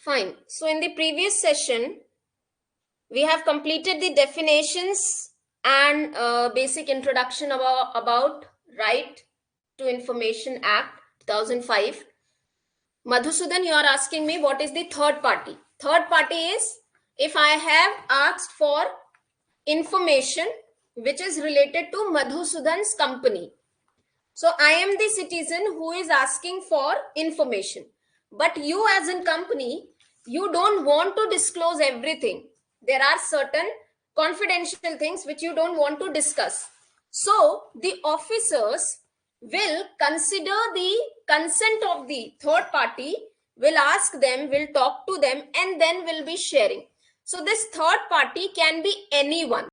Fine. So in the previous session, we have completed the definitions and basic introduction about Right to Information Act 2005. Madhusudan, you are asking me what is the third party. Third party is if I have asked for information which is related to Madhusudan's company. So I am the citizen who is asking for information. But you as a company, you don't want to disclose everything. There are certain confidential things which you don't want to discuss. So the officers will consider the consent of the third party, will ask them, will talk to them, and then will be sharing. So this third party can be anyone,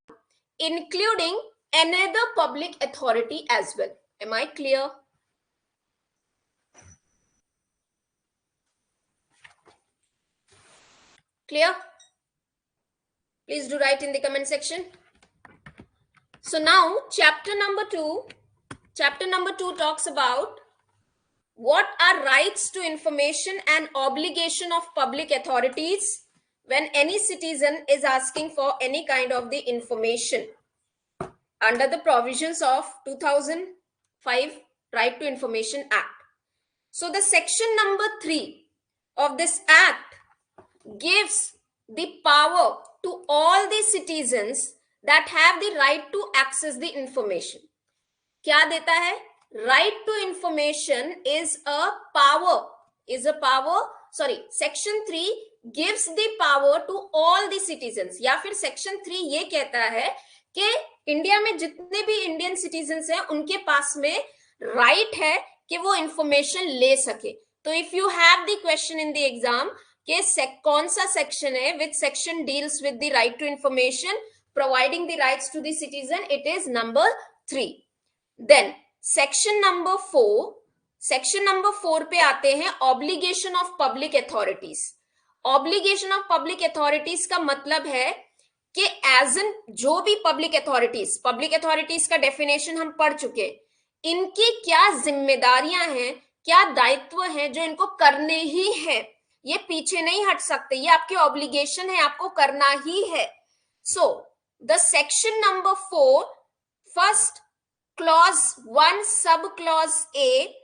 including another public authority as well. Am I clear? Clear? Please do write in the comment section. So now chapter number 2 talks about what are rights to information and obligation of public authorities when any citizen is asking for any kind of the information under the provisions of 2005 Right to Information Act. So the section number 3 of this act gives the power to all the citizens that have the right to access the information. क्या देता है? Right to information is a power. Section 3 gives the power to all the citizens. या फिर section 3 ये कहता है कि India में जितने भी इंडियन सिटीजन्स हैं उनके पास में राइट है कि वो इंफॉर्मेशन ले सके. तो if you have the question in the exam कि कौन सा सेक्शन है, which section deals with the right to information providing the rights to the citizen, it is number 3. देन सेक्शन नंबर 4 पे आते हैं obligation of public authorities. Obligation of public authorities का मतलब है कि एज एन जो भी पब्लिक अथॉरिटीज का डेफिनेशन हम पढ़ चुके, इनकी क्या जिम्मेदारियां हैं, क्या दायित्व हैं जो इनको करने ही है. ये पीछे नहीं हट सकते, ये आपकी ऑब्लिगेशन है, आपको करना ही है. So the section number 4 first clause 1 sub clause A,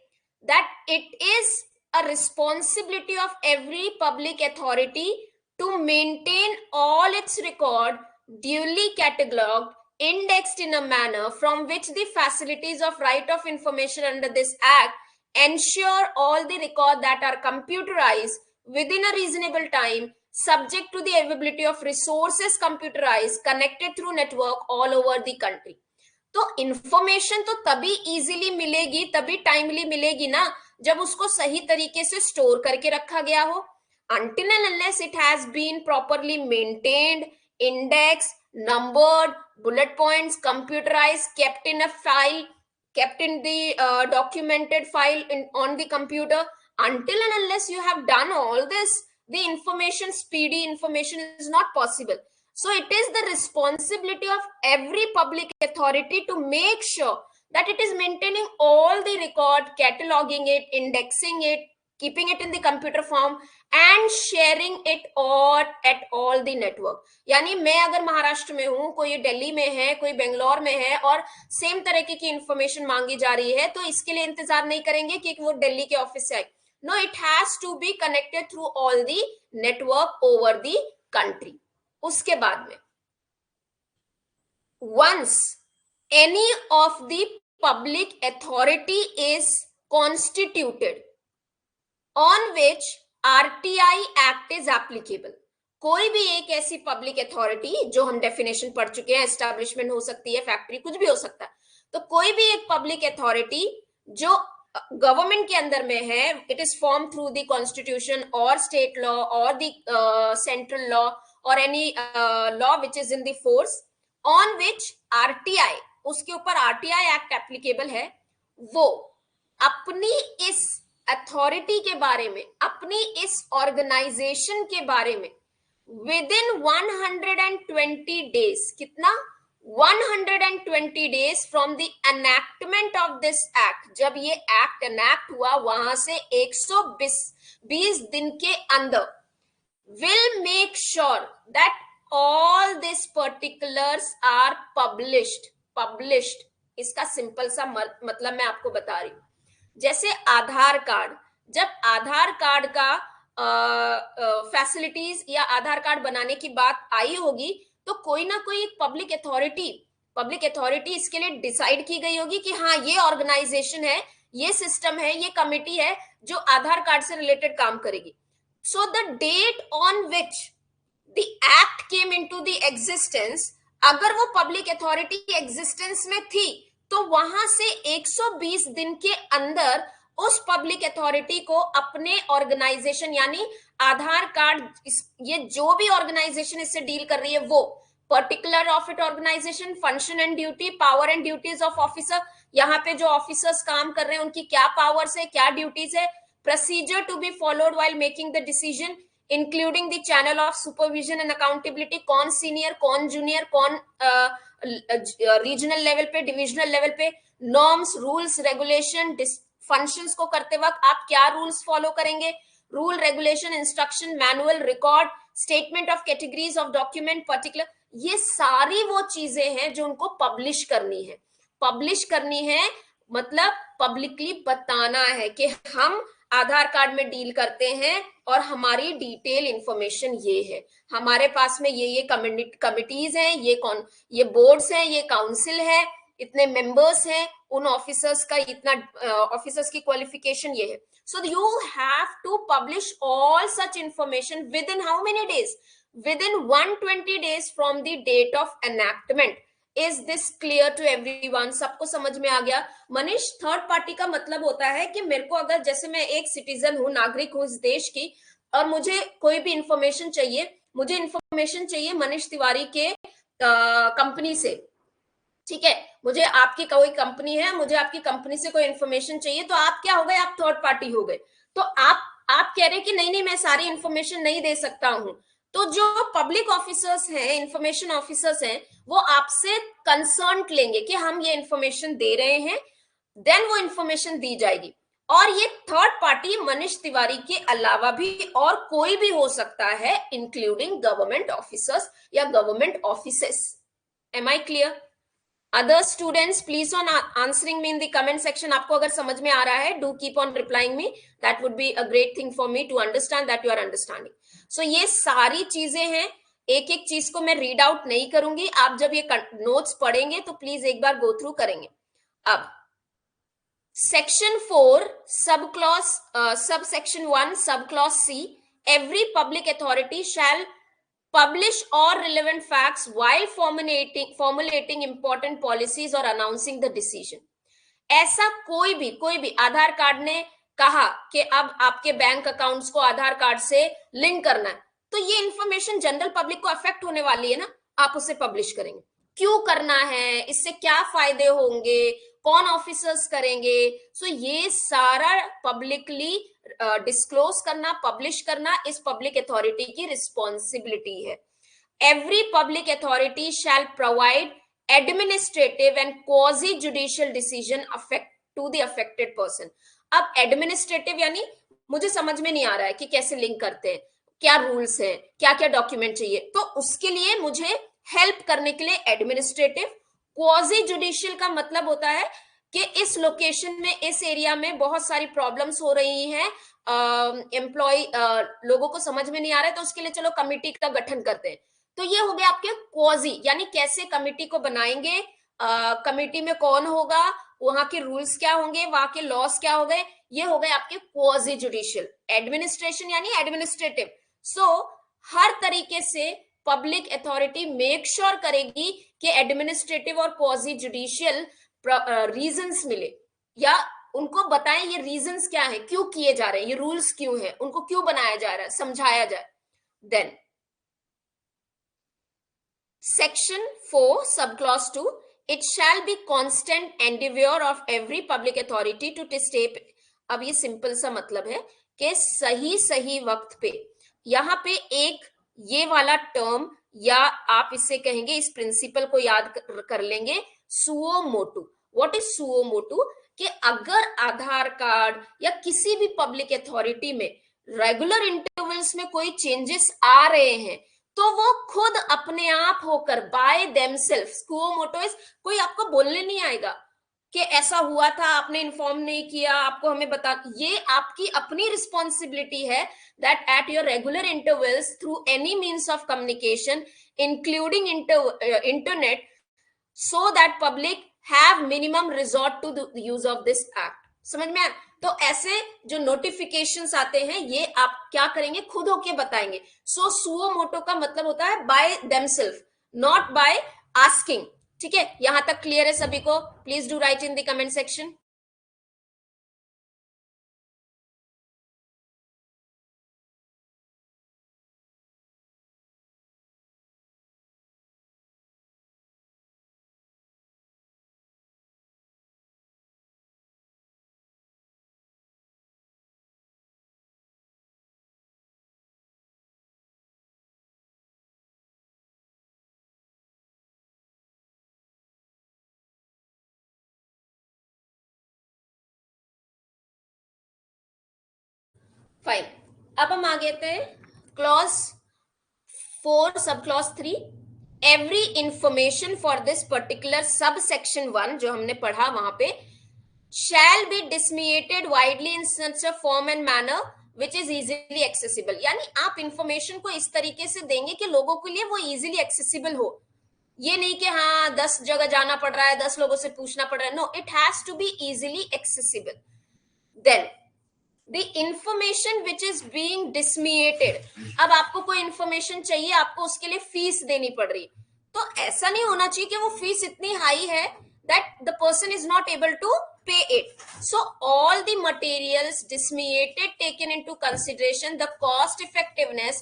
that it is a responsibility of every public authority to maintain all its record duly catalogued, indexed in a manner from which the facilities of right of information under this act ensure all the record that are computerized within a reasonable time, subject to the availability of resources computerized connected through network all over the country. तो information तो तभी easily मिलेगी, तभी timely मिलेगी ना जब उसको सही तरीके से स्टोर करके रखा गया हो. Until and unless it has been properly maintained, indexed, numbered, bullet points, computerized, kept in a file, kept in the documented file on the computer, until and unless you have done all this, the information, speedy information is not possible. So it is the responsibility of every public authority to make sure that it is maintaining all the record, cataloging it, indexing it, keeping it in the computer form and sharing it all at all the network. यानी मैं अगर महाराष्ट्र में हूं, कोई दिल्ली में है, कोई बेंगलोर में है और सेम तरीके की इंफॉर्मेशन मांगी जा रही है, तो इसके लिए इंतजार नहीं करेंगे कि वो दिल्ली के ऑफिस से आए. No, it has to be connected through all the network over the country. उसके बाद में once any of the public authority is constituted on which RTI Act is applicable, कोई भी एक ऐसी पब्लिक अथॉरिटी जो हम डेफिनेशन पढ़ चुके हैं, एस्टैब्लिशमेंट हो सकती है, फैक्ट्री, कुछ भी हो सकता है, तो कोई भी एक पब्लिक अथॉरिटी जो गवर्नमेंट के अंदर में है, it is form through the constitution और स्टेट लॉ और the central law or any law which is in the force on which RTI, उसके ऊपर RTI Act applicable है, वो अपनी इस अथॉरिटी के बारे में, अपनी इस ऑर्गेनाइजेशन के बारे में within 120 days, कितना 120 days from the enactment of this act, जब ये एक्ट एनैक्ट हुआ वहां से 120 दिन के अंदर will make sure that all these particulars are published। इसका सिंपल सा मतलब मैं आपको बता रही हूं। जैसे आधार कार्ड, जब आधार कार्ड का फैसिलिटीज या आधार कार्ड बनाने की बात आई होगी, तो कोई ना कोई एक पब्लिक अथॉरिटी इसके लिए डिसाइड की गई होगी कि हाँ ये ऑर्गेनाइजेशन है, ये सिस्टम है, ये कमिटी है जो आधार कार्ड से रिलेटेड काम करेगी। So the date on which the act came into the existence, अगर वो पब्लिक अथॉरिटी एग्जिस्टेंस में थी तो वहां से 120 दिन के अंदर उस पब्लिक अथॉरिटी को अपने ऑर्गेनाइजेशन यानी आधार कार्ड, ये जो भी ऑर्गेनाइजेशन इससे डील कर रही है वो particular of it organisation, function and duty, power and duties of officer, यहाँ पे जो ऑफिसर्स काम कर रहे हैं उनकी क्या पावर्स है, क्या ड्यूटीज है, procedure to be followed while making the decision including the channel of supervision and accountability, कौन सीनियर कौन जूनियर कौन रीजनल लेवल पे डिविजनल लेवल पे, नॉर्म्स रूल्स रेगुलेशन, फंक्शंस को करते वक्त आप क्या रूल्स फॉलो करेंगे, rule regulation instruction manual record, statement of categories of document particular, ये सारी वो चीजें हैं जो उनको पब्लिश करनी है। पब्लिश करनी है मतलब पब्लिकली बताना है कि हम आधार कार्ड में डील करते हैं और हमारी डिटेल इंफॉर्मेशन ये है, हमारे पास में ये कमिटीज हैं, ये बोर्ड्स हैं, ये काउंसिल है, इतने मेंबर्स हैं, उन ऑफिसर्स का इतना ऑफिसर्स की क्वालिफिकेशन ये है। So you have to publish all such information within how many days, within 120 days from the date of enactment। is this clear to everyone? सबको समझ में आ गया? मनीष, थर्ड पार्टी का मतलब होता है कि मेरे को अगर, जैसे मैं एक सिटीजन हूं, नागरिक हूं इस देश की, और मुझे कोई भी इंफॉर्मेशन चाहिए, मुझे इंफॉर्मेशन चाहिए मनीष तिवारी के कंपनी से, ठीक है, मुझे आपकी कोई कंपनी है, मुझे आपकी कंपनी से कोई इंफॉर्मेशन चाहिए, तो आप क्या हो गए, आप थर्ड पार्टी हो गए। तो आप कह रहे हैं कि नहीं नहीं मैं सारी इंफॉर्मेशन नहीं दे सकता हूं, तो जो पब्लिक ऑफिसर्स हैं, इंफॉर्मेशन ऑफिसर्स हैं, वो आपसे कंसर्न लेंगे कि हम ये इंफॉर्मेशन दे रहे हैं, देन वो इंफॉर्मेशन दी जाएगी। और ये थर्ड पार्टी मनीष तिवारी के अलावा भी और कोई भी हो सकता है, इंक्लूडिंग गवर्नमेंट ऑफिसर्स या government offices. Am I clear? Other students please on answering me in the comment section. आपको अगर समझ में आ रहा है, do keep on replying me, that would be a great thing for me to understand that you are understanding. So ये सारी चीजें हैं, एक एक चीज को मैं रीड आउट नहीं करूंगी, आप जब ये नोट्स पढ़ेंगे तो प्लीज एक बार गो थ्रू करेंगे। अब सेक्शन 4 सब क्लॉज सब section 1 sub clause C, every public authority shall publish all relevant facts while formulating important policies or announcing the decision। ऐसा कोई भी आधार कार्ड ने कहा कि अब आपके बैंक अकाउंट्स को आधार कार्ड से लिंक करना है, तो ये इंफॉर्मेशन जनरल पब्लिक को अफेक्ट होने वाली है ना, आप उसे पब्लिश करेंगे। क्यों करना है, इससे क्या फायदे होंगे, कौन ऑफिसर्स करेंगे, सो ये सारा पब्लिकली डिस्क्लोज करना, पब्लिश करना इस पब्लिक अथॉरिटी की रिस्पॉन्सिबिलिटी है। Every public authority shall provide administrative and quasi judicial decision affect to the affected person. अब एडमिनिस्ट्रेटिव यानी मुझे समझ में नहीं आ रहा है कि कैसे लिंक करते हैं, क्या रूल्स हैं, क्या क्या डॉक्यूमेंट चाहिए, तो उसके लिए मुझे हेल्प करने के लिए एडमिनिस्ट्रेटिव। क्वाजी जुडिशियल का मतलब होता है कि इस लोकेशन में, इस एरिया में बहुत सारी प्रॉब्लम्स हो रही हैं, एम्प्लॉय लोगों को समझ में नहीं आ रहा है, तो उसके लिए चलो कमिटी का गठन करते हैं। तो ये हो गया आपके क्वाजी, यानी कैसे कमिटी को बनाएंगे, कमिटी में कौन होगा, वहां के रूल्स क्या होंगे, वहां के लॉस क्या हो गए, ये हो गए आपके क्वाजी जुडिशियल। एडमिनिस्ट्रेशन यानी एडमिनिस्ट्रेटिव। सो हर तरीके से पब्लिक अथॉरिटी मेक श्योर करेगी कि एडमिनिस्ट्रेटिव और क्वाजी जुडिशियल रीजंस मिले, या उनको बताएं ये रीजंस क्या है, क्यों किए जा रहे हैं, ये रूल्स क्यों है, उनको क्यों बनाया जा रहा है, समझाया जाए। Then section 4 sub clause 2, it shall be constant endeavor of every public authority to stay। अब ये सिंपल सा मतलब है कि सही वक्त पे, यहाँ पे एक ये वाला टर्म, या आप इससे कहेंगे, इस प्रिंसिपल को याद कर लेंगे, suo motu. What is suo motu? कि अगर आधार कार्ड या किसी भी पब्लिक अथॉरिटी में रेगुलर इंटरवल्स में कोई चेंजेस आ रहे हैं तो वो खुद अपने आप होकर बाय देमसेल्फ, क्वो मोटो इज, कोई आपको बोलने नहीं आएगा कि ऐसा हुआ था, आपने इन्फॉर्म नहीं किया, आपको हमें बता, ये आपकी अपनी रिस्पॉन्सिबिलिटी है that at your regular intervals through any means of communication including internet, so that public have minimum resort to the use of this act. समझ में आया? तो ऐसे जो नोटिफिकेशंस आते हैं ये आप क्या करेंगे, खुद होके बताएंगे. सो सुओ मोटो का मतलब होता है by themselves, not by asking. ठीक है, यहां तक क्लियर है सभी को? Please do write in the comment section. Fine, अब हम आगे थे clause 4 sub clause 3. Every information for this particular sub section 1 जो हमने पढ़ा वहां पे, shall be disseminated widely in such a form and manner which is easily accessible. यानी आप इंफॉर्मेशन को इस तरीके से देंगे कि लोगों के लिए वो इजीली एक्सेसिबल हो. ये नहीं कि हाँ 10 जगह जाना पड़ रहा है, 10 लोगों से पूछना पड़ रहा है. No, it has to be easily accessible. Then the information which is being disseminated. अब आपको कोई इंफॉर्मेशन चाहिए, आपको उसके लिए फीस देनी पड़ रही, तो ऐसा नहीं होना चाहिए कि वो फीस इतनी हाई है that the person is not able to pay it. So all the materials disseminated taken into consideration the cost effectiveness,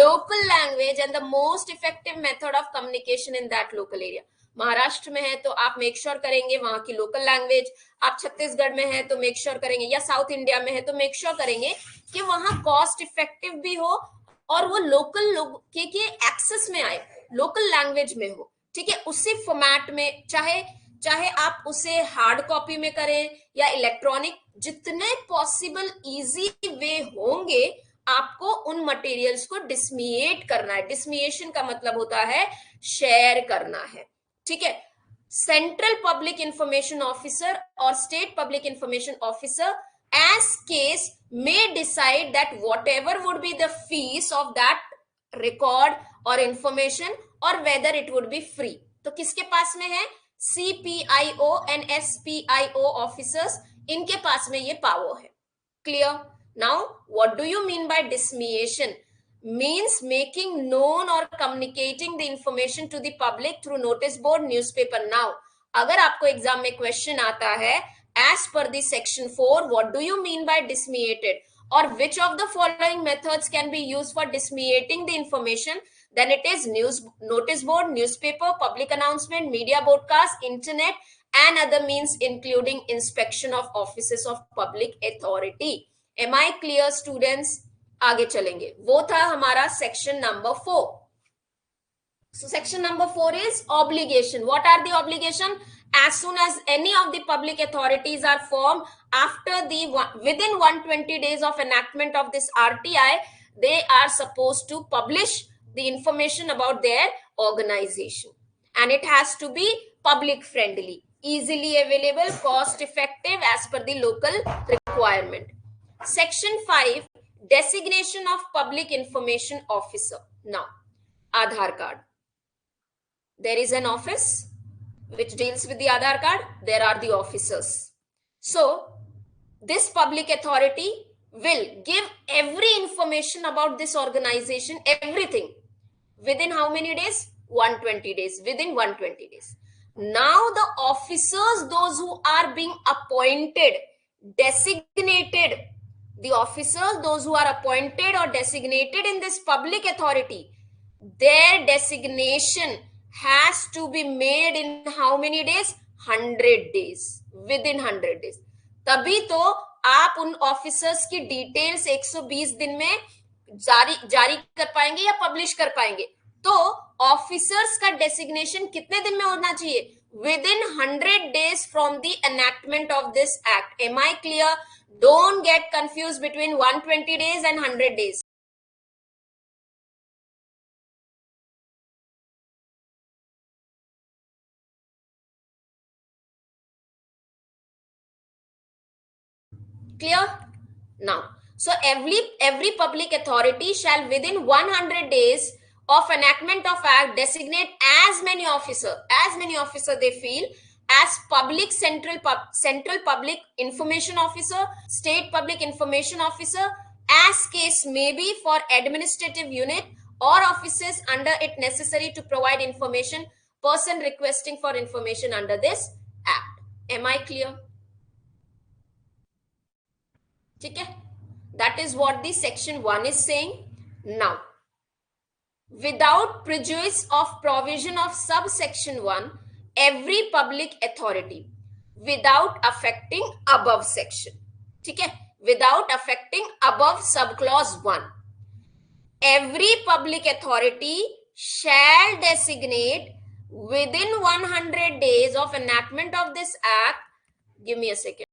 local language and the most effective method of communication in that local area. Maharashtra में है तो आप make sure करेंगे वहां की local language, आप छत्तीसगढ़ में है तो मेक श्योर करेंगे, या साउथ इंडिया में है तो मेक श्योर करेंगे कि वहां कॉस्ट इफेक्टिव भी हो और वो लोकल लोग के एक्सेस में आए, लोकल लैंग्वेज में हो. ठीक है, उसी फॉर्मेट में, चाहे आप उसे हार्ड कॉपी में करें या इलेक्ट्रॉनिक, जितने पॉसिबल इजी वे होंगे आपको उन मटेरियल्स को डिसमिएट करना है. डिसमिएशन का मतलब होता है शेयर करना है. ठीक है, सेंट्रल पब्लिक इंफॉर्मेशन ऑफिसर और state public information officer as case may decide that whatever would be the fees of that record or information or whether it would be free. तो किसके पास में है? CPIO and SPIO ऑफिसर्स, इनके पास में ये power है. Clear? Now what do you mean by dissemination? means making known or communicating the information to the public through notice board, newspaper. Now अगर आपको एग्जाम में क्वेश्चन आता है as per the section 4, what do you mean by disseminated, or which of the following methods can be used for disseminating the information, then it is news, notice board, newspaper, public announcement, media broadcast, internet and other means including inspection of offices of public authority. Am I clear students? आगे चलेंगे. वो था हमारा section number 4. So section number 4 is obligation. What are the obligation? As soon as any of the public authorities are formed after the within 120 days of enactment of this RTI, they are supposed to publish the information about their organization, and it has to be public friendly, easily available, cost effective as per the local requirement. Section 5, designation of public information officer. Now, Aadhaar card. There is an office which deals with the Aadhaar card. There are the officers. So, this public authority will give every information about this organization, everything. Within how many days? 120 days. Within 120 days. Now, the officers, those who are being appointed, designated, the officers, those who are appointed or designated in this public authority, their designation has to be made in how many days? 100 days. Within 100 days. तभी तो आप उन officers की details 120 दिन में जारी कर पाएंगे या पब्लिश कर पाएंगे. तो ऑफिसर्स का डेसिग्नेशन कितने दिन में होना चाहिए? within 100 days from the enactment of this act. Am I clear? Don't get confused between 120 days and 100 days. Clear? Now, so every public authority shall within 100 days of enactment of act designate as many officer they feel as central public information officer, state public information officer, as case may be, for administrative unit or offices under it necessary to provide information person requesting for information under this act. Am I clear? ठीक है? That is what the section 1 is saying. Now, without prejudice of provision of subsection 1, every public authority without affecting above section, ठीक है, without affecting above subclause 1, every public authority shall designate within 100 days of enactment of this act. Give me a second.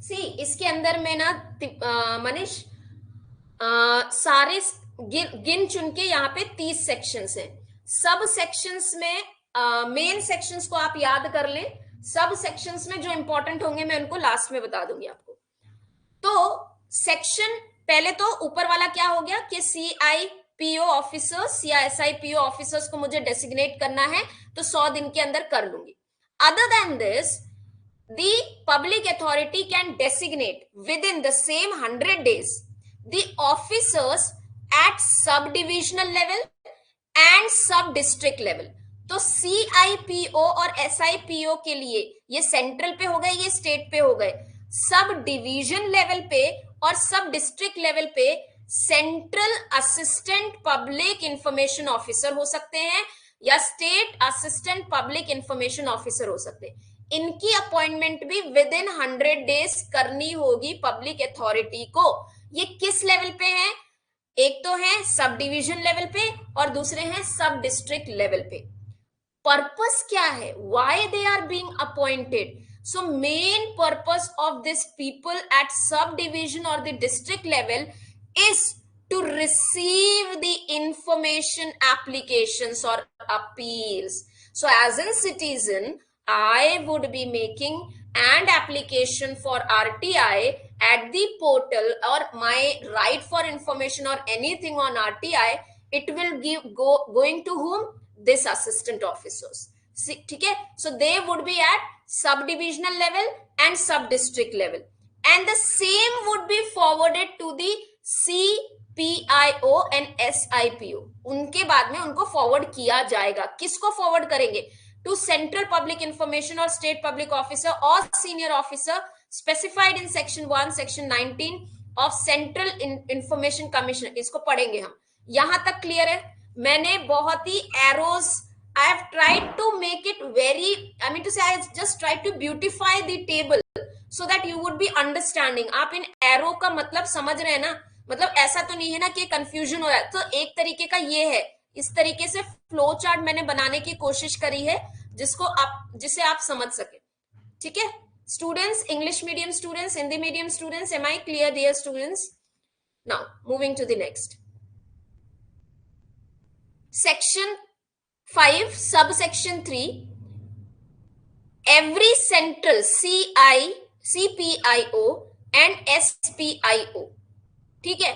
सी इसके अंदर में ना मनीष सारे गिन चुन के यहाँ पे 30 सेक्शंस हैं. सब सेक्शंस में मेन सेक्शंस को आप याद कर लें. सब सेक्शंस में जो इंपॉर्टेंट होंगे मैं उनको लास्ट में बता दूंगी आपको. तो सेक्शन पहले तो ऊपर वाला क्या हो गया कि CIPO ऑफिसर्स या SIPO ऑफिसर्स को मुझे डेसिग्नेट करना है तो 100 दिन के अंदर कर लूंगी. Other than this, the public authority can designate within the same 100 days the officers at subdivisional level and sub district level. तो CIPO और SIPO के लिए ये सेंट्रल पे हो गए, ये स्टेट पे हो गए. सब डिवीजन लेवल पे और सब डिस्ट्रिक्ट लेवल पे central assistant public information officer हो सकते हैं या state assistant public information officer हो सकते हैं. इनकी अपॉइंटमेंट भी विद इन 100 डेज करनी होगी पब्लिक अथॉरिटी को. ये किस लेवल पे है? एक तो है सब डिवीजन लेवल पे और दूसरे हैं सब डिस्ट्रिक्ट लेवल पे. पर्पस क्या है? Why they are being appointed? So main purpose of this people at sub division और the district level is to receive the information applications or appeals. So as a citizen, I would be making an application for RTI at the portal, or my right for information or anything on RTI, it will going to whom? This assistant officers. See, ठीक है? So they would be at subdivisional level and sub district level, and the same would be forwarded to the CPIO and SIPO. उनके बाद में उनको forward किया जाएगा. किसको forward करेंगे? To central public information or state public officer or senior officer specified in section 1, section 19 of Central Information Commission. इसको पढ़ेंगे हम. यहां तक क्लियर है? मैंने बहुत ही arrows, I have tried to make it very, I mean to say, I just tried to beautify the table so that you would be understanding. आप इन arrow का मतलब समझ रहे हैं ना? मतलब ऐसा तो नहीं है ना कि कंफ्यूजन हो रहा है. तो एक तरीके का ये है, इस तरीके से फ्लो चार्ट मैंने बनाने की कोशिश करी है जिसे आप समझ सके. ठीक है students? English medium students, Hindi medium students, am I clear dear students? Now moving to the next section 5 sub section 3. Every central CPIO and SPIO, ठीक है,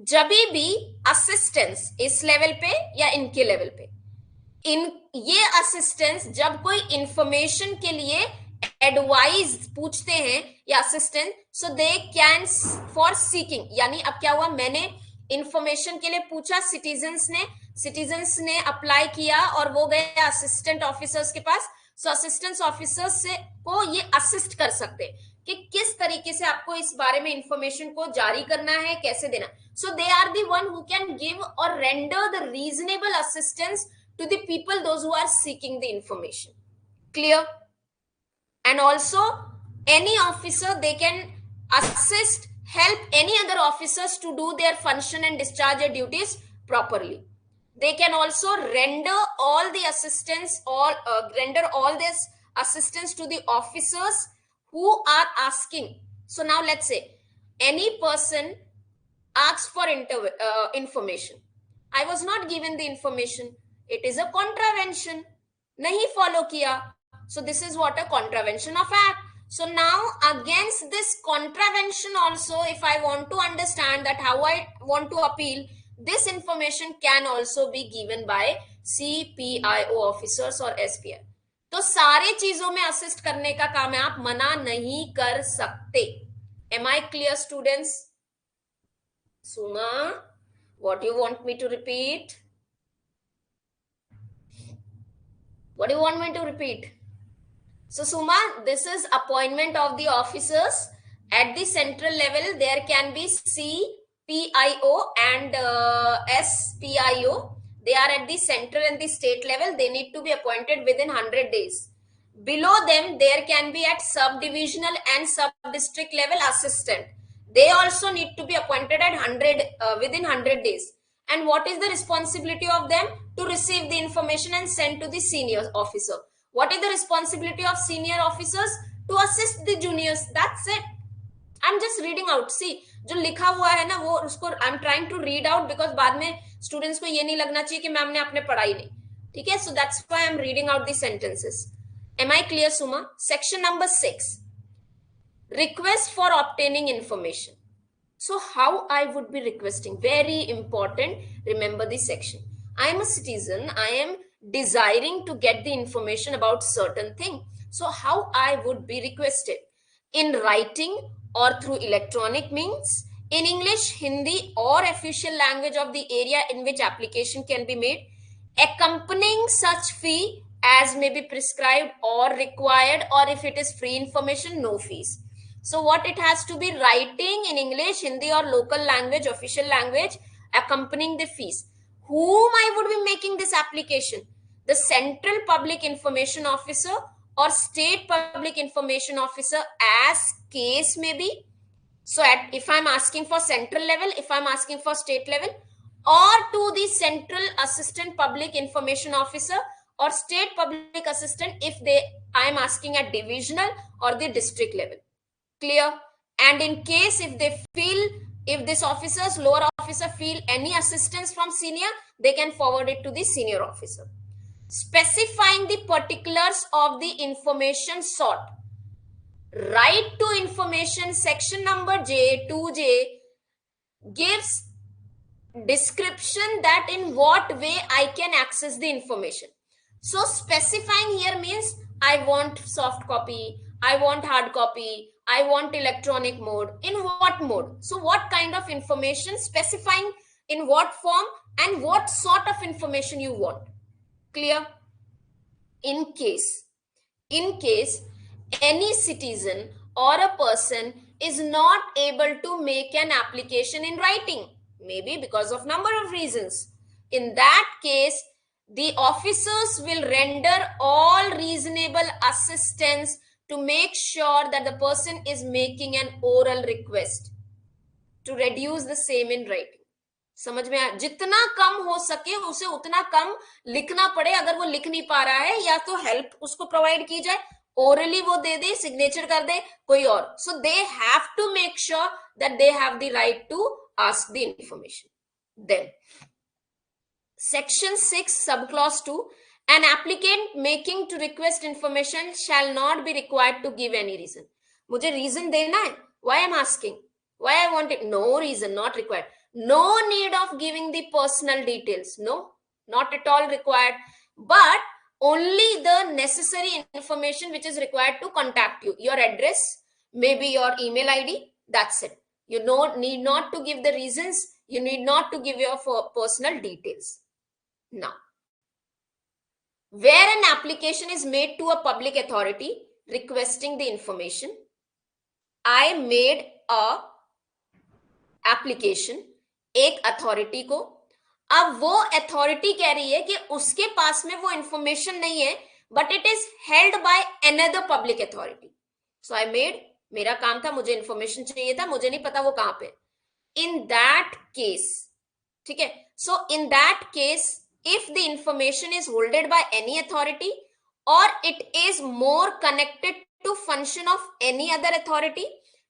जब भी असिस्टेंस इस लेवल पे या इनके लेवल पे, ये असिस्टेंस जब कोई इंफॉर्मेशन के लिए एडवाइस पूछते हैं या assistant, so they can for seeking, यानी अब क्या हुआ, मैंने इंफॉर्मेशन के लिए पूछा, सिटीजन्स ने अप्लाई किया और वो गए असिस्टेंट ऑफिसर्स के पास. सो असिस्टेंट ऑफिसर्स से को ये असिस्ट कर सकते हैं कि किस तरीके से आपको इस बारे में इंफॉर्मेशन को जारी करना है, कैसे देना. So they are the one who can give और render the reasonable assistance to the people, those who are seeking the information. Clear? And also, any officer, they can assist, help any other officers to do their function and discharge their duties properly. They can also render all the assistance, render all this assistance to the officers who are asking. So now let's say any person asks for information. I was not given the information. It is a contravention. Nahi follow kiya. So this is what a contravention of act. So now against this contravention also, if I want to understand that how I want to appeal, this information can also be given by CPIO officers or SPI. तो सारे चीजों में assist करने का काम है, आप मना नहीं कर सकते. Am I clear, students? Suma, what do you want me to repeat? What do you want me to repeat? So Suma, this is appointment of the officers. At the central level, there can be CPIO and SPIO. They are at the central and the state level. They need to be appointed within 100 days. Below them, there can be at sub-divisional and sub-district level assistant. They also need to be appointed at within 100 days. And what is the responsibility of them? To receive the information and send to the senior officer. What is the responsibility of senior officers? To assist the juniors. That's it. I'm just reading out. See, जो लिखा हुआ है ना वो उसको I'm trying to read out because बाद में students को ये नहीं लगना चाहिए कि मैम ने आपने पढ़ाई नहीं. ठीक है? So that's why I'm reading out the sentences. Am I clear, Suma? Section number 6. Request for obtaining information. So how I would be requesting? Very important. Remember this section. I am a citizen. I am desiring to get the information about certain thing. So how I would be requested? In writing or through electronic means, in English, Hindi or official language of the area in which application can be made, accompanying such fee as may be prescribed or required, or if it is free information, no fees. So what it has to be writing in English, Hindi or local language, official language, accompanying the fees. Whom I would be making this application? The Central Public Information Officer or State Public Information Officer as case may be. So if I'm asking for central level, if I'm asking for state level, or to the Central Assistant Public Information Officer or State Public Assistant if I am asking at divisional or the district level. Clear? And in case if they feel, if this officer's lower officer feel any assistance from senior, they can forward it to the senior officer. Specifying the particulars of the information sought. Right to information, section number J, 2J, gives description that in what way I can access the information. So specifying here means I want soft copy, I want hard copy, I want electronic mode. In what mode? So what kind of information, specifying in what form and what sort of information you want. Clear? In case any citizen or a person is not able to make an application in writing, maybe because of number of reasons, in that case, the officers will render all reasonable assistance to make sure that the person is making an oral request to reduce the same in writing. समझ में आया? जितना कम हो सके उसे उतना कम लिखना पड़े. अगर वो लिख नहीं पा रहा है या तो हेल्प उसको प्रोवाइड की जाए, orally वो दे दे, सिग्नेचर कर दे कोई और. So they have to make sure that they have the right to ask the information. Then section 6 subclause 2, an applicant making to request information shall not be required to give any reason. मुझे reason देना है. Why I'm asking? Why I want it? No reason, not required. No need of giving the personal details. No, not at all required. But only the necessary information which is required to contact you. Your address, maybe your email ID. That's it. You need not to give the reasons. You need not to give your personal details. Now, where an application is made to a public authority requesting the information, I made a application एक authority को अब वो authority कह रही है कि उसके पास में वो इंफॉर्मेशन नहीं है, but it is held by another public authority. So I made, मेरा काम था, मुझे इंफॉर्मेशन चाहिए था, मुझे नहीं पता वो कहां पे. इन दैट केस, ठीक है, so in that case if the information is holded by any authority or it is more connected to function of any other authority,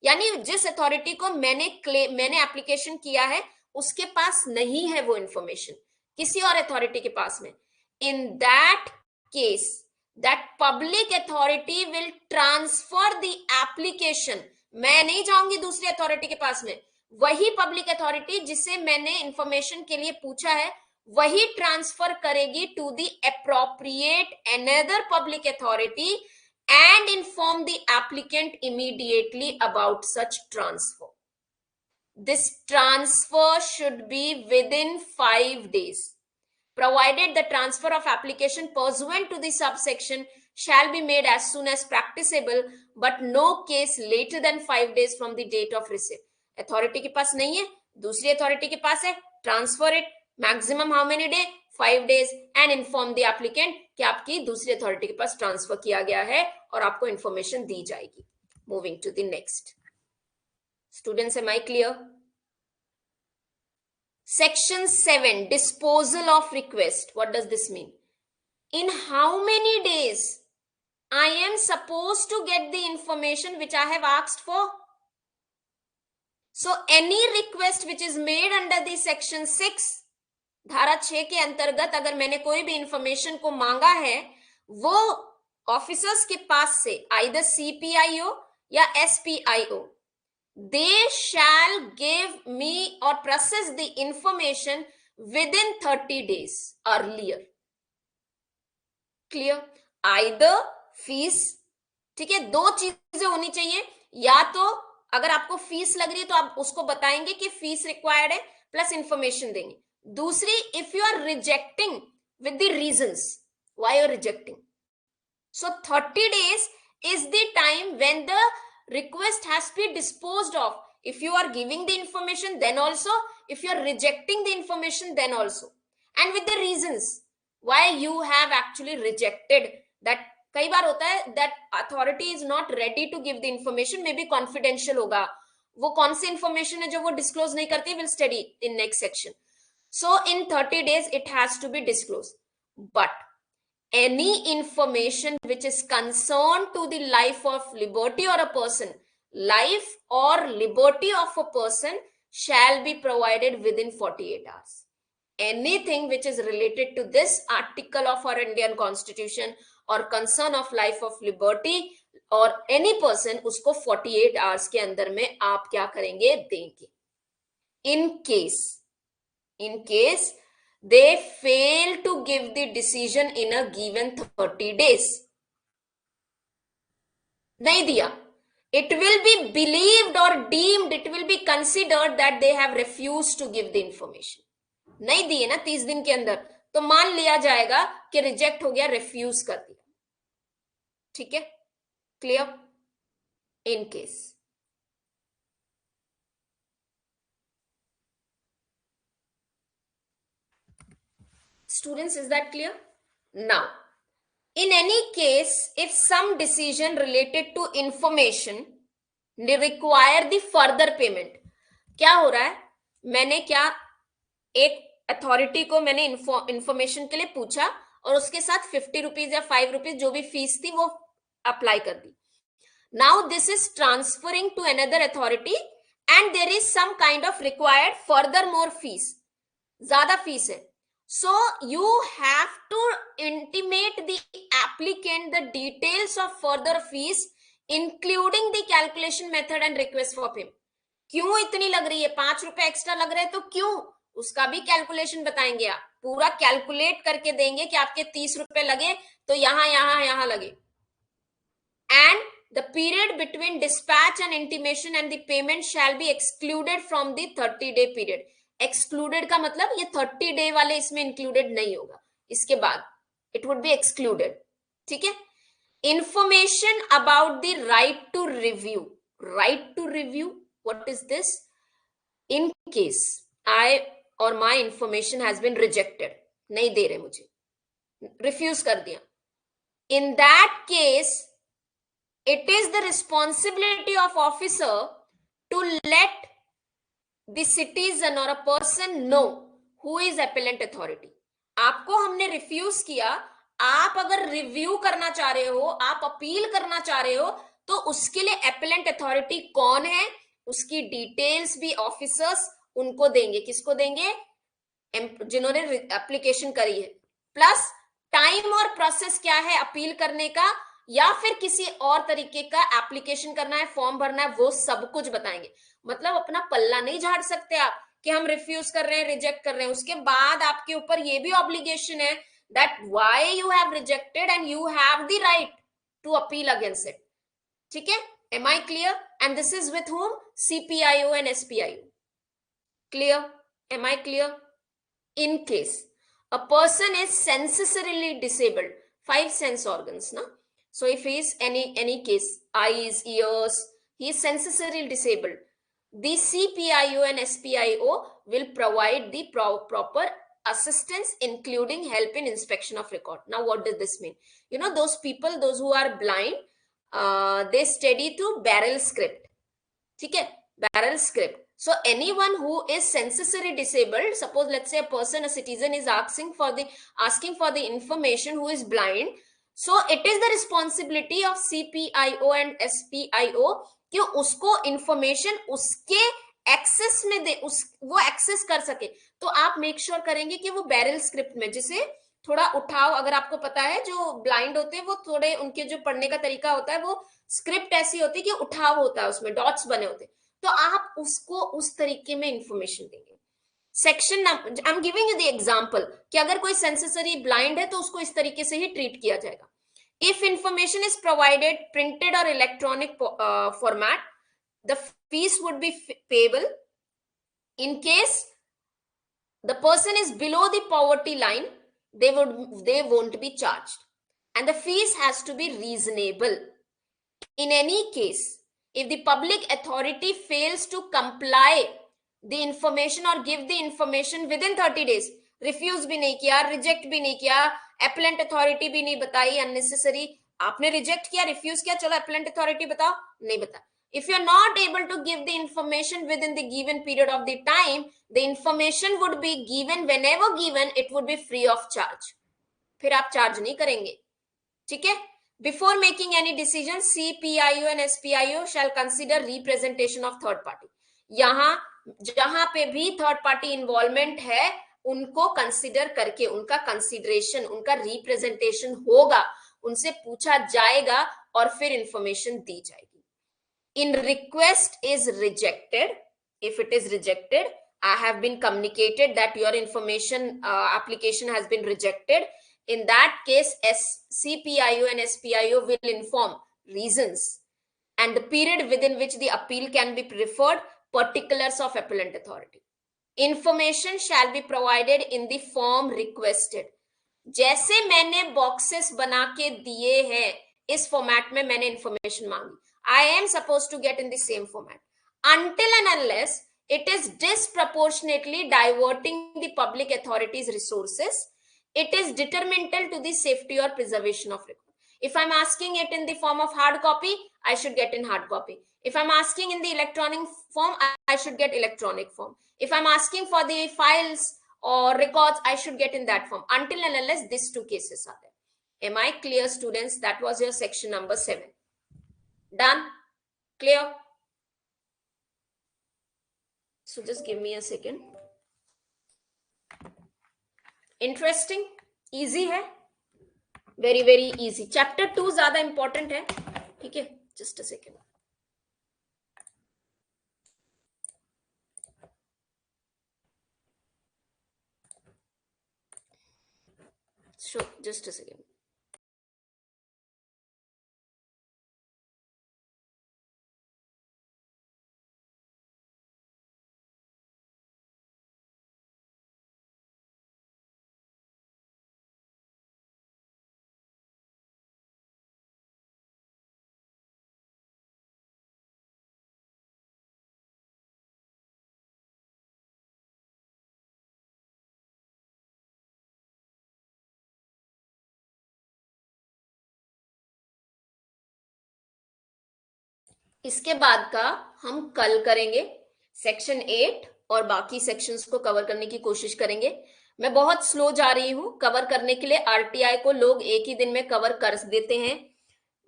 यानी जिस अथॉरिटी को मैंने एप्लीकेशन किया है उसके पास नहीं है वो इंफॉर्मेशन, किसी और अथॉरिटी के पास में, इन that case that public authority will transfer the application. मैं नहीं जाऊंगी दूसरी अथॉरिटी के पास में, वही पब्लिक अथॉरिटी जिसे मैंने इंफॉर्मेशन के लिए पूछा है वही ट्रांसफर करेगी to the appropriate another public authority and inform the applicant immediately about such transfer. This transfer should be within 5 days, provided the transfer of application pursuant to the subsection shall be made as soon as practicable, but no case later than 5 days from the date of receipt. Authority के पास नहीं है, दूसरी authority के पास है, transfer it, maximum how many day? 5 days, and inform the applicant कि आपकी दूसरी authority के पास ट्रांसफर किया गया है और आपको इंफॉर्मेशन दी जाएगी. Moving to the next. Students, am I clear? Section 7, disposal of request. What does this mean? In how many days I am supposed to get the information which I have asked for? So any request which is made under the section 6, धारा 6 के अंतर्गत अगर मैंने कोई भी information को मांगा है, वो ऑफिसर्स के पास से आइदर CPIO या SPIO, they shall give me or process the information within 30 days earlier. Clear? Either fees, ठीक है, दो चीजें होनी चाहिए, या तो अगर आपको फीस लग रही है तो आप उसको बताएंगे कि फीस रिक्वायर्ड है प्लस इंफॉर्मेशन देंगे. दूसरी, if you are rejecting with the reasons why you're rejecting, so 30 days is the time when the request has to be disposed of. If you are giving the information then also, if you are rejecting the information then also, and with the reasons why you have actually rejected that. कई बार होता है that authority is not ready to give the information, maybe confidential होगा, वो कौन सी information है जो वो disclose नहीं करती, will study in next section. So in 30 days it has to be disclosed, but any information which is concerned to the life of liberty or a person, life or liberty of a person shall be provided within 48 hours. Anything which is related to this article of our Indian Constitution or concern of life of liberty or any person, उसको 48 hours के अंदर में आप क्या करेंगे, देंगे. In case they fail to give the decision in a given 30 days, नहीं दिया, it will be believed or deemed, it will be considered that they have refused to give the information. नहीं दिए ना 30 दिन के अंदर, तो मान लिया जाएगा कि रिजेक्ट हो गया, रिफ्यूज कर दिया. ठीक है, clear? In case. Students, is that clear? Now, in any case, if some decision related to information require the further payment, क्या हो रहा है, मैंने क्या एक अथॉरिटी को मैंने इंफॉर्मेशन के लिए पूछा और उसके साथ 50 रुपीज या 5 रुपीज जो भी फीस थी वो अप्लाई कर दी. Now this is transferring to another authority and there is some kind of required further more fees, ज्यादा फीस है. So you have to intimate the applicant the details of further fees including the calculation method and request for payment. क्यों इतनी लग रही है, 5 रुपए extra लग रहे हैं तो क्यों, उसका भी कैलकुलेशन बताएंगे, आप पूरा कैलकुलेट करके देंगे कि आपके 30 रुपए लगे तो यहां लगे. And the period between dispatch and intimation and the payment shall be excluded from the 30-day period. Excluded का मतलब ये 30 डे वाले इसमें इंक्लूडेड नहीं होगा, इसके बाद इट वुड बी एक्सक्लूडेड. ठीक है. Information about the right to review, what is this? In case और my information has been rejected, नहीं दे रहे मुझे, रिफ्यूज कर दिया, in that case it is the responsibility of officer to let the citizen or a person know who is appellant authority. आपको हमने refuse किया, आप अगर रिव्यू करना चाह रहे हो, आप अपील करना चाह रहे हो, तो उसके लिए appellant authority कौन है, उसकी डिटेल्स भी ऑफिसर्स उनको देंगे, किसको देंगे, जिन्होंने एप्लीकेशन करी है, प्लस टाइम और प्रोसेस क्या है अपील करने का, या फिर किसी और तरीके का एप्लीकेशन करना है, फॉर्म भरना है, वो सब कुछ बताएंगे। मतलब अपना पल्ला नहीं झाड़ सकते आप कि हम रिफ्यूज कर रहे हैं, रिजेक्ट कर रहे हैं, उसके बाद आपके ऊपर ये भी ऑब्लिगेशन है that why you have rejected and you have the right to appeal against it. ठीक है, am I clear? And this is with whom, CPIO and SPIO. Clear? Am I clear? In case a person is sensorily disabled, 5 sense organs, na? So if he is any case, eyes, ears, he is sensorily disabled, the CPIO and SPIO will provide the proper assistance, including help in inspection of record. Now what does this mean? You know, those people, those who are blind, they study to barrel script. ठीक है, barrel script. So anyone who is sensorily disabled, suppose let's say a person, a citizen is asking for the information, who is blind, so it is the responsibility of CPIO and SPIO कि उसको information उसके access में दे, वो access कर सके। तो आप make sure करेंगे कि वो बैरल स्क्रिप्ट में, जिसे थोड़ा उठाव, अगर आपको पता है जो ब्लाइंड होते हैं वो थोड़े, उनके जो पढ़ने का तरीका होता है वो स्क्रिप्ट ऐसी होती है कि उठाव होता है, उसमें डॉट्स बने होते हैं, तो आप उसको उस तरीके में इंफॉर्मेशन देंगे। Section, I am giving you the example कि अगर कोई सेंसरी ब्लाइंड है तो उसको इस तरीके से ही ट्रीट किया जाएगा। If information is provided printed और electronic format, the fees would be payable. In case the person is below the poverty line, they won't be charged, and the fees has to be reasonable. In any case, if the public authority fails to comply the information or give the information within 30 days, refuse भी नहीं किया, reject भी नहीं किया, appellant authority भी नहीं बताई, unnecessary, आपने reject किया, refuse किया, चलो appellant authority बताओ, नहीं बता। If you're not able to give the information within the given period of the time, the information would be given whenever given, it would be free of charge. फिर आप charge नहीं करेंगे। ठीक है, before making any decision, CPIO and SPIO shall consider representation of third party. यहां जहां पे भी थर्ड पार्टी इन्वॉल्वमेंट है उनको कंसिडर करके, उनका कंसिडरेशन, उनका रिप्रेजेंटेशन होगा, उनसे पूछा जाएगा और फिर इंफॉर्मेशन दी जाएगी। In request is rejected, if it is rejected, I have been communicated that your information application has been rejected. In that case, CPIO and SPIO will inform reasons and the period within which the appeal can be referred, particulars of appellant authority. Information shall be provided in the form requested. जैसे मैंने boxes बना के दिए हैं, इस format में मैंने information मांगी, I am supposed to get in the same format. Until and unless it is disproportionately diverting the public authorities' resources, it is detrimental to the safety or preservation of record. If I'm asking it in the form of hard copy, I should get in hard copy. If I'm asking in the electronic form, I should get electronic form. If I'm asking for the files or records, I should get in that form, until and unless these two cases are there. Am I clear, students? That was your section number 7. Done? Clear? So just give me a second. Interesting? Easy है? Very very easy. Chapter 2 ज्यादा important है, ठीक है? Just a second. So just a second. इसके बाद का हम कल करेंगे सेक्शन 8 और बाकी सेक्शंस को कवर करने की कोशिश करेंगे। मैं बहुत स्लो जा रही हूं कवर करने के लिए। आरटीआई को लोग एक ही दिन में कवर कर देते हैं,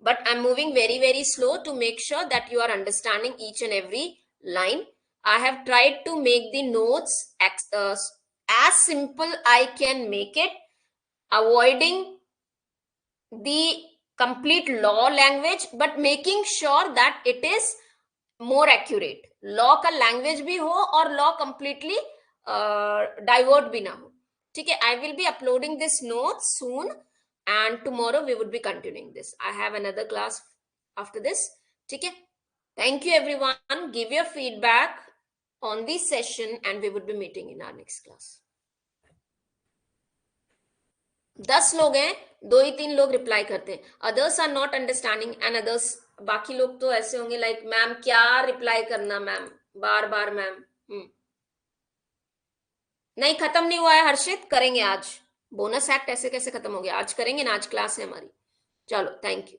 but I'm moving very slow to make sure that you are understanding each and every line. I have tried to make the notes as simple I can make it, avoiding the complete law language but making sure that it is more accurate. Law का language भी हो और law completely divert भी ना हो। ठीक है, I will be uploading this note soon and tomorrow we would be continuing this. I have another class after this. ठीक है, thank you everyone. Give your feedback on this session and we would be meeting in our next class. 10 लोग हैं, 2 ही 3 लोग reply करते हैं, others are not understanding and others, बाकी लोग तो ऐसे होंगे लाइक मैम क्या रिप्लाई करना मैम, बार बार मैम। नहीं खत्म नहीं हुआ है हर्षित, करेंगे आज। बोनस एक्ट ऐसे कैसे खत्म हो गया, आज करेंगे ना, आज क्लास है हमारी। चलो थैंक यू।